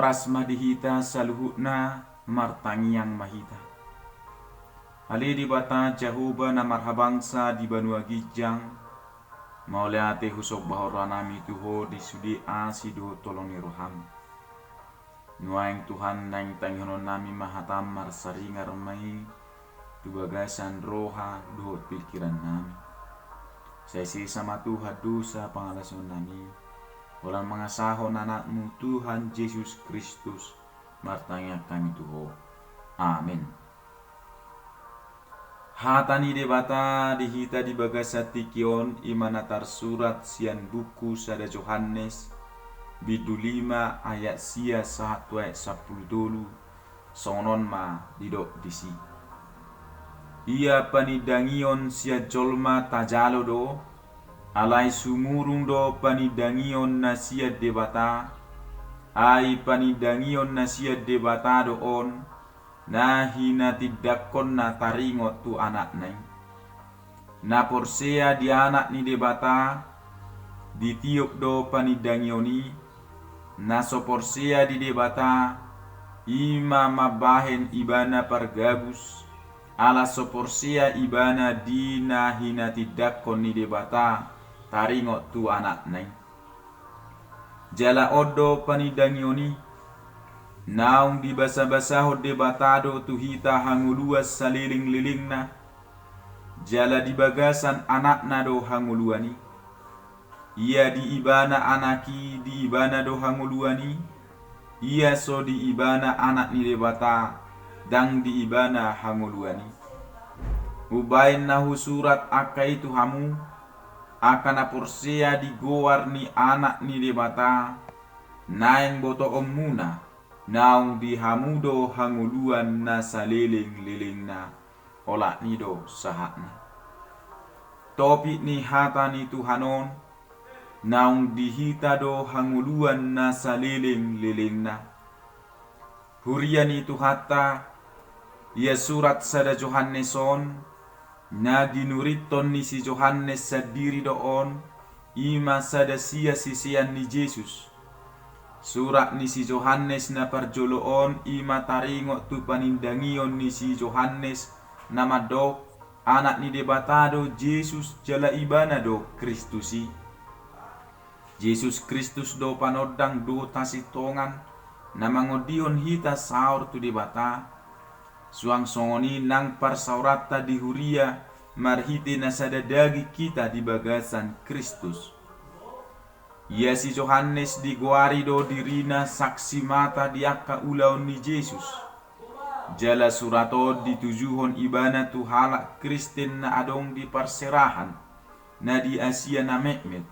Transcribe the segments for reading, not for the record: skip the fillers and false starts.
paras madihita saluhutna martangiang mahita. Ali di bata jahuba na marhabangsa di banua gijang, mauleate husok bahoranami tuho di sudi asido tolongi roham. Nuaing Tuhan naing tanghonon nami mahatam marsaringar mai tu bagasan roha duhot pikiran nami. Saya sama Tuhan dosa pangalason nami. Walang mga sahon anakmu Tuhan Yesus Kristus, martanya kami Tuho. Amin. Hatani debata dihita di bagasa tikion imanatar surat sian buku sada Johannes bidu 5 ayat sia 1 ayat 10 dulu sonon ma didok disi. Ia panidangion sia jolma tajalo do alai sumurung do panidangion nasia debata ai panidangion nasia debata do on nahina tidakon na taringot tu anak nai na porsea di anak ni debata ditiup do panidangioni na so porsea di debata ima mabahen ibana pargabus ala so porsea ibana dina hina tidakon ni debata taringot tu anak nai. Jala odo panidangioni naung di basa-basaho debatado tu hita hanguluas saliling-lilingna. Jala di bagasan anak na do hanguluani. Ia di ibana anaki di ibana do hanguluani. Ia so di ibana anak ni debata dang di ibana hanguluani. Ubain nahu surat akai tu hamu akana porsea di goar ni anak ni debata naeng boto omuna naung di hamudo hanguluan na saliling-liling na olak nido sahatna. Topik ni hata ni Tuhanon naung dihita do hanguluan na saliling-liling na. Hurian itu hata ia surat sada Johanneson na dinuriton ni si Johannes sadiri doon ima sada sia sisian ni Jesus. Surat ni si Johannes na parjoloon ima taringot tu panindangion ni si Johannes na madok anak ni debatado Jesus jala ibana do Kristusi. Jesus Kristus do panodang do tasitongan na mangodion hita saur tu debata. Suang songoni nang parsaurata di huria marhiti na sadadagi kita di bagasan Kristus. Ia si Johannes di guarido dirina saksi mata di akka ulaon ni Jesus. Jala surato ditujuhon ibana tu halak Kristen na adong di parserahan na di Asia na mekmet.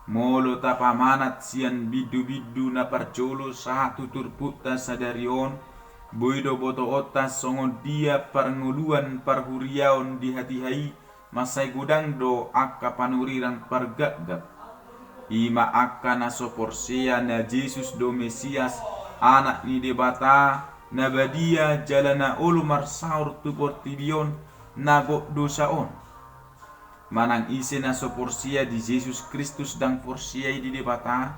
Molo tapamanat sian bidu-bidu na parjolo saat tutur puta sadarion. Boido boto otas songon dia parnguluan parhuriaon di hati-hai masai gudang do akka panuriran pargagap. Ima akka na soporsea na Jesus do Mesias anak ni debata na badia jalana ulu marsaur tu portibion nago dosaon. Manang ise na soporsea di Jesus Kristus dang porsea di debata.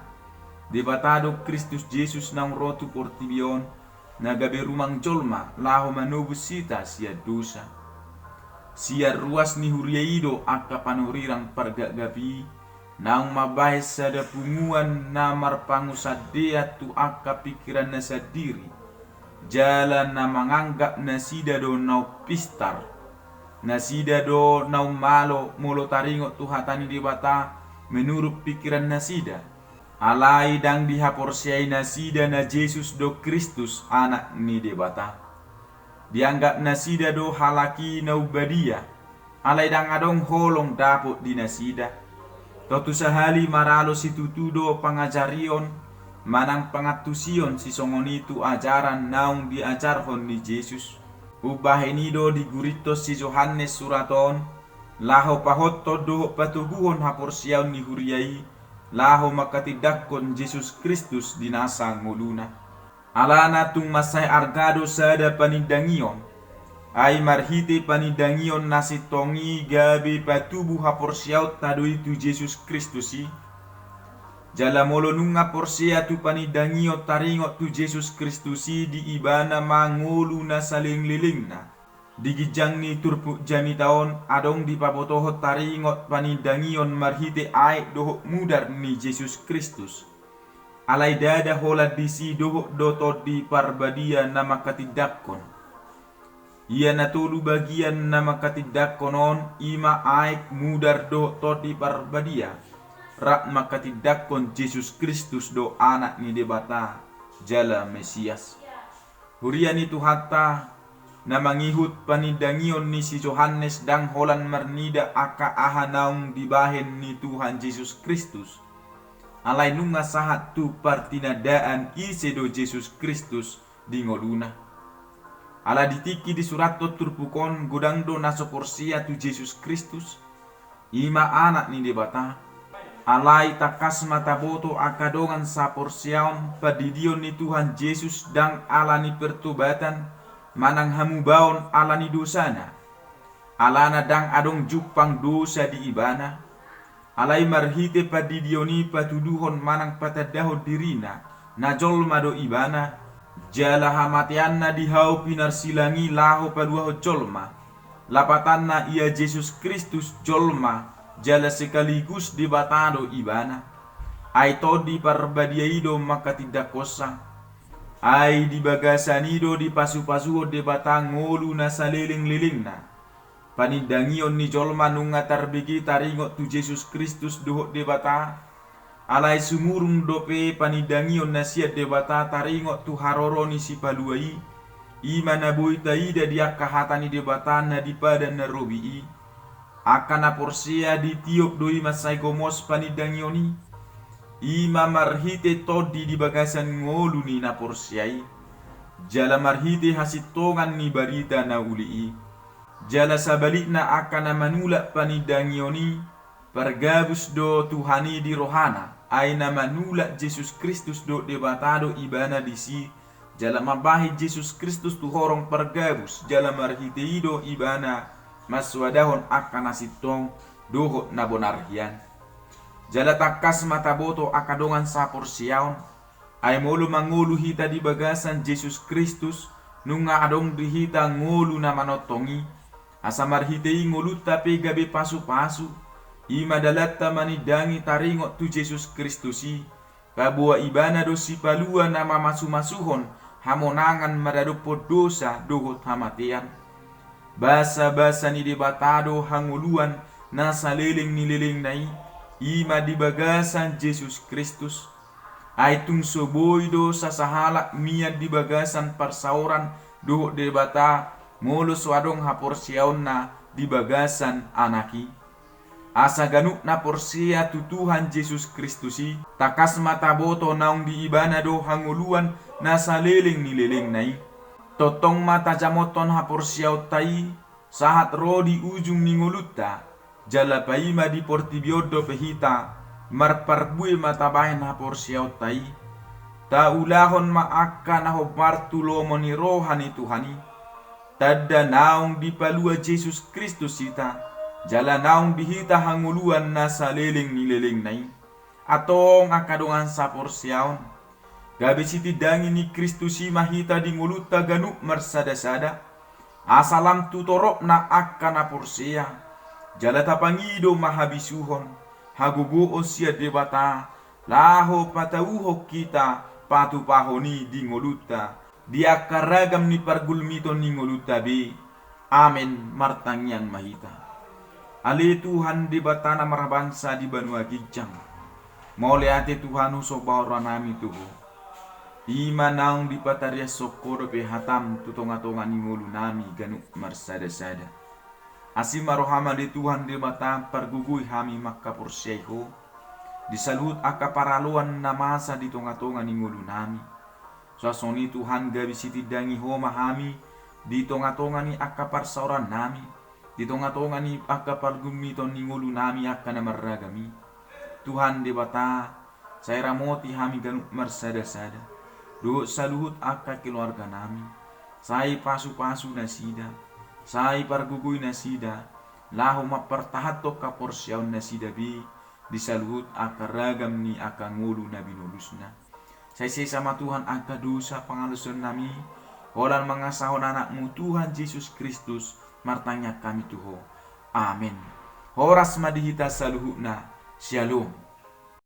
Debatado Kristus Jesus nang rotu portibion. Nagabe rumang jolma laho manubus sita sia dosa. Sia ruas ni huriaido akka panurirang pargagapi. Naung mabahis sada punguan namar pangusadea tu akka pikiran na sadiri. Jalan na manganggap na sida do nau pistar. Na sida do nau malo molo taringot tu hatani debata menurut pikiran na sida. Alai dang dihaporsiai nasida na Jesus do Kristus anak ni debata. Dianggap nasida do halaki na ubadia. Alai dang adong holong dapot di nasida. Totu sahali maralo si tutudo pangajarion. Manang pangatusion si songonitu ajaran naung diajarhon ni Jesus. Ubahenido diguritos si Johannes suraton. Laho pahotto do patuguhon haporsiaon ni huriai. Laho makatidakon Jesus Kristus dinasa nguluna. Alana tung masay argado sada panindangion. Ay marhite panindangion nasi tongi gabi patubu haporsiaut tado itu Jesus Kristusi. Jala molo nunga porsia tu panidangio taringo tu Jesus Kristusi di ibana mangulu na saling lilingna. Digijang ni turpu jami taon adong di pabotoho taringot panidangion marhite aik doho mudar ni Jesus Kristus. Alai dada hola disi doho doto di parbadia nama katidakon. Ia natulu bagian nama katidakonon ima aik mudar doho to di parbadia. Rak makatidakon Jesus Kristus do anak ni debata jala Mesias. Hurian itu hatta na mangihut panidangion ni si Johannes dang holan marnida aka ahanaung dibahen ni Tuhan Yesus Kristus. Alai nunga sahat tu partinadaan isedo Yesus Kristus di ngoluna. Ala ditiki di surat turpukon godang do nasoporsia tu Yesus Kristus. Ima anak ni debata. Alai takas mata boto akadongan saporsiaon padidion ni Tuhan Yesus dang alani pertobatan manang hamu baon alani dosana. Alana dang adong jupang dosa di ibana. Alai marhite padidioni patuduhon manang patadaho dirina najol mado ibana. Jala hamatianna dihau pinar silangi laho paduaho jolma. Lapatanna ia Yesus Kristus jolma. Jala sekaligus di batado ibana. Ai to di parbadiaido maka tidak kosa. Ai di bagasanido di pasu-pasuo de batang ngolu na saliling-liling na. Panidangion ni jolma nunga tarbigi taringot tu Jesus Kristus dohok de bata. Alai sumurung dope panidangion na siat de bata taringot tu haroro ni si paluai. Ima na buitaida dia kahatani de bata na dipada na robii. Akana porsia di tiop doi masai gomos panidangioni. Ima marhite todi di bagasan ngolu ni na porsiai. Jala marhite hasitongan ni barita na ulii. Jala sabalikna akana manula panidangioni. Pergabus do Tuhani di rohana. Aina manula Jesus Kristus do debatado ibana disi. Jala mabahi Jesus Kristus tu horong pergabus. Jala marhite ido ibana. Maswadahon akan nasitong dohot na bonarhian. Jala takas mata boto akadongan sapor siyaon. Ay molo mangulu hita di bagasan Jesus Kristus. Nunga adong dihita ngulu na manotongi. Asamar hitei ngulu tapi gabi pasu-pasu. Ima dalatta manidangi taringot tu Jesus Kristusi. Kabua ibana dosi palua nama masu-masuhon. Hamonangan madadupo dosa dohot hamatian. Basa-basa ni debatado hanguluan na saliling nililing nai. Ima di bagasan Jesus Kristus. Ay tung soboido sa sahalak miad di bagasan parsauran dohok debata molo swadong haporsiaon na di bagasan anaki. Asa ganuk na porsia tu Tuhan Jesus Kristusi. Takas mata boto naung di ibana do hanguluan na saliling nililing nai. Totong mata jamoton haporsiaw tai sahat ro di ujung ningoluta jala paima di portibiodo pehita marparbue mata bahen haporsiaw tai ta ulahon maaka na hobartulo moni rohani Tuhani tadda naung di palua Jesus Kristus ita jala naung dihita hanguluan na saliling nililing nai atong akadongan saporsiaon. Gabi siti dangi ni Kristusi mahita di nguluta ganuk marsada-sada. Asalam tutorok na akana porsia. Jala tapangido mahabisuhon. Hagugo osia debata. Laho patauho kita patu pahoni di nguluta. Dia karagam ni pargulmiton ni nguluta be. Amen martangyang mahita. Ali Tuhan debata na marabansa di banua gijang. Mole ate Tuhan usobawra nami tuho. Ima naung di pataria sokoro pe hatam tutonga-tonga ni ngulu nami ganuk marsada-sada. Asima rohama di Tuhan di batam pargugui hami makka porsyaiho. Disalut aka paraluan na masa di tonga-tonga ni ngulu nami. Suasoni Tuhan gabi siti dangi homa hami di tonga-tonga ni aka parsauran nami. Di tonga-tonga ni aka pargumiton ni ngulu nami aka na maragami. Tuhan di bata saya ramoti hami ganuk marsada-sada. Do saluhut aka keluarga nami. Sai pasu-pasu nasida. Sai pargugui nasida. Laho mapertahato kaporsyaon nasida bi. disaluhut akar ragam ni akan ngulu nabi nulusna. Saya sama Tuhan aka dosa pangalusun nami, holan mangasahon anakmu Tuhan Yesus Kristus, martanya kami Tuho. Amin. Horas madihita saluhutna. Shalom.